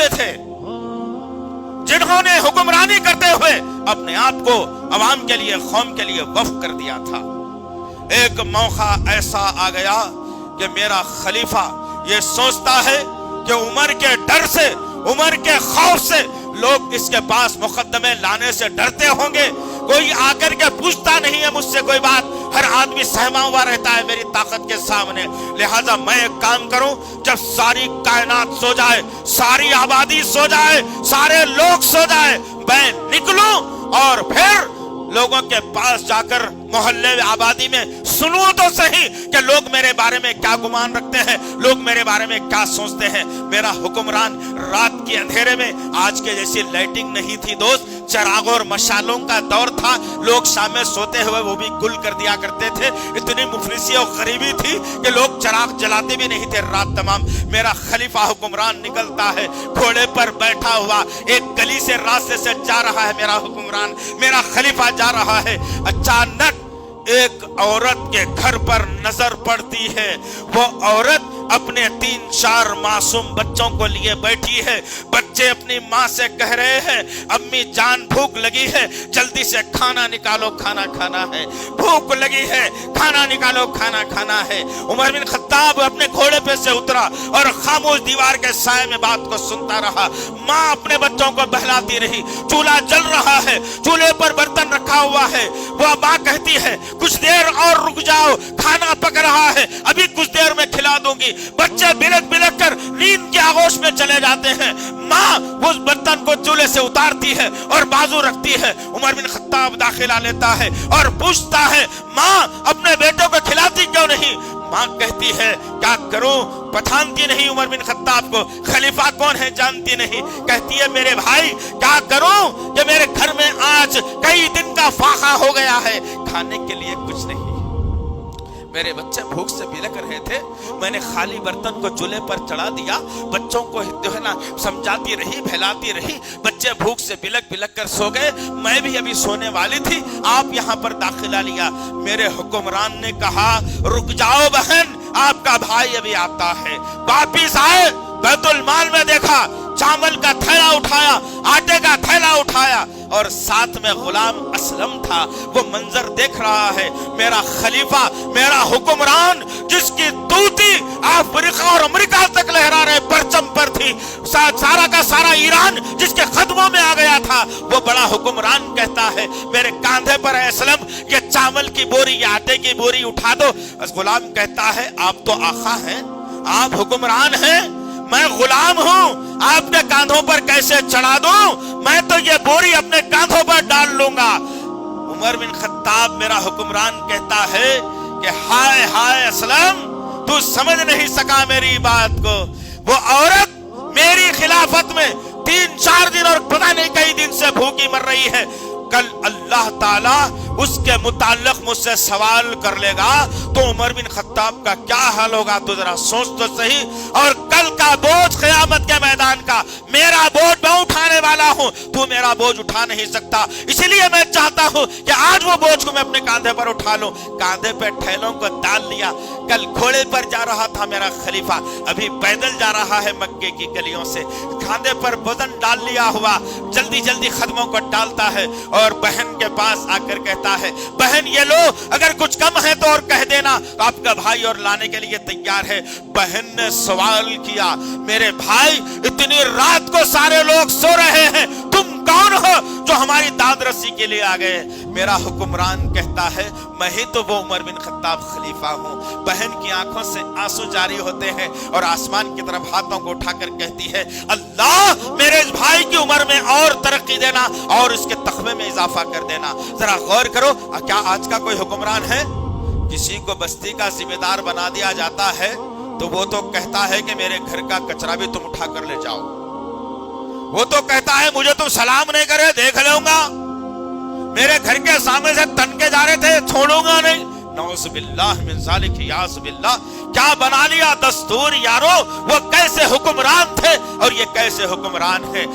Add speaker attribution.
Speaker 1: والے تھے, जिन्होंने हुक्मरानी करते हुए अपने आप को अवाम के लिए, कौम के लिए वक्फ कर दिया था. एक मौका ऐसा आ गया कि मेरा खलीफा ये सोचता है कि उमर के डर से, उमर के खौफ से लोग इसके पास मुकदमे लाने से डरते होंगे. कोई आकर के पूछता नहीं है मुझसे कोई बात, हर आदमी सहमा हुआ रहता है मेरी ताकत के सामने. लिहाजा मैं एक काम करूं, जब सारी कायनात सो जाए, सारी आबादी सो जाए, सारे लोग सो जाए, मैं निकलूं और फिर लोगों के पास जाकर मोहल्ले आबादी में सुनूं तो सही कि लोग मेरे बारे में क्या गुमान रखते हैं, लोग मेरे बारे में क्या सोचते हैं. मेरा हुक्मरान रात के अंधेरे में, आज के जैसी लाइटिंग नहीं थी दोस्त, चरागों और मशालों का दौर था. लोग शाम में सोते हुए वो भी गुल कर दिया करते थे. इतनी मुफलिसी और गरीबी थी कि लोग चराग जलाते भी नहीं थे रात तमाम. मेरा खलीफा हुक्मरान निकलता है, घोड़े पर बैठा हुआ, एक गली से रास्ते से जा रहा है मेरा हुक्मरान, मेरा खलीफा जा रहा है. अचानक एक औरत के घर पर नजर पड़ती है. वो औरत अपने 3-4 मासूम बच्चों को लिए बैठी है. बच्चे अपनी माँ से कह रहे हैं, अम्मी जान भूख लगी है, जल्दी से खाना निकालो, खाना खाना है, भूख लगी है, खाना निकालो, खाना खाना है. उमर बिन खत्ताब अपने घोड़े पे से उतरा और खामोश दीवार के साए में बात को सुनता रहा. माँ अपने बच्चों को बहलाती रही. चूल्हा जल रहा है, चूल्हे पर बर्तन रखा हुआ है. वह माँ कहती है, कुछ देर और रुक जाओ, खाना पक रहा है, अभी कुछ देर में खिला दूंगी. बच्चे बिलक बिलक कर नींद के आगोश में चले जाते हैं. माँ उस बर्तन को चूल्हे से उतारती है और बाजू रखती है. उमर बिन खत्ताब दाखिला लेता है और पूछता है, माँ अपने बेटों को खिलाती क्यों नहीं? माँ कहती है, क्या करूं, पहचानती नहीं उमर बिन खत्ताब को, खलीफा कौन है जानती नहीं. कहती है, मेरे भाई क्या करूं कि मेरे घर में आज कई दिन का फाका हो गया है, खाने के लिए कुछ नहीं. मेरे बच्चे भूख से बिलक रहे थे, मैंने खाली बर्तन को चूल्हे पर चढ़ा दिया, बच्चों को जो है ना समझाती रही, बहलाती रही. बच्चे भूख से बिलक बिलक कर सो गए. मैं भी अभी सोने वाली थी, आप यहाँ पर दाखिला लिया. मेरे हुक्मरान ने कहा, रुक जाओ बहन, आपका भाई अभी आता है. वापिस आए, बैतुल माल में देखा, चावल का थैला उठाया, आटे का थैला उठाया और साथ में गुलाम असलम था. वो मंजर देख रहा है, मेरा खलीफा, मेरा हुक्मरान, जिसकी दूती अफ्रीका और अमेरिका तक लहरा रहे परचम पर थी, सारा का सारा ईरान जिसके कदमों में आ गया था, वो बड़ा हुक्मरान कहता है, मेरे कांधे पर है असलम, ये चावल की बोरी, ये आटे की बोरी उठा दो. गुलाम कहता है, आप तो आका हैं, आप हुक्मरान हैं, मैं गुलाम हूं, आपके कांधों पर कैसे चढ़ा दूं? मैं तो ये बोरी अपने कांधों पर डाल लूंगा. उमर बिन खत्ताब मेरा हुक्मरान कहता है कि हाय हाय असलम, तू समझ नहीं सका मेरी बात को. वो औरत मेरी खिलाफत में 3-4 दिन और पता नहीं कई दिन से भूखी मर रही है. कल अल्लाह ताला उसके मुताल्लिक मुझसे सवाल कर लेगा तो उमर बिन खत्ताब का क्या हाल होगा, तो जरा सोच तो सही. और कल का बोझ क़यामत के मैदान का, मेरा बोझ मैं उठाने वाला हूं, तू मेरा बोझ उठा नहीं सकता. इसलिए मैं चाहता हूं कि आज वो बोझ को मैं अपने कांधे पर उठा लूं. कांधे पे थैलों को डाल लिया. कल घोड़े पर जा रहा था मेरा खलीफा, अभी पैदल जा रहा है मक्के की गलियों से, कांधे पर वजन डाल लिया हुआ, जल्दी जल्दी कदमों को डालता है और बहन के पास आकर कहता है, बहन ये लो, अगर कुछ कम है तो और कह देना, तो आपका भाई और लाने के लिए तैयार है. बहन ने सवाल किया, मेरे भाई इतनी रात को सारे लोग सो रहे हैं, तुम कौन हो जो हमारी दाद रसी के लिए आ गए? मेरा हुक्मरान कहता है, मैं ही तो वो उमर बिन खत्ताब खलीफा हूँ. बहन की आंखों से आंसू जारी होते हैं और आसमान की तरफ हाथों को उठाकर कहती है, अल्लाह मेरे इस भाई की उम्र में और तरक्की देना और इसके तख्मे में इजाफा कर देना. जरा गौर करो, क्या आज का कोई हुक्मरान है? किसी को बस्ती का जिम्मेदार बना दिया जाता है तो वो तो कहता है कि मेरे घर का कचरा भी तुम उठा कर ले जाओ. वो तो कहता है, मुझे तुम सलाम नहीं करे देख लूंगा, मेरे घर के सामने से तन के जा रहे थे छोड़ूंगा नहीं. नौज़ुबिल्लाह मिन ज़ालिक, याज़ुबिल्लाह. क्या बना लिया दस्तूर यारो, वो कैसे हुक्मरान थे और ये कैसे हुक्मरान है.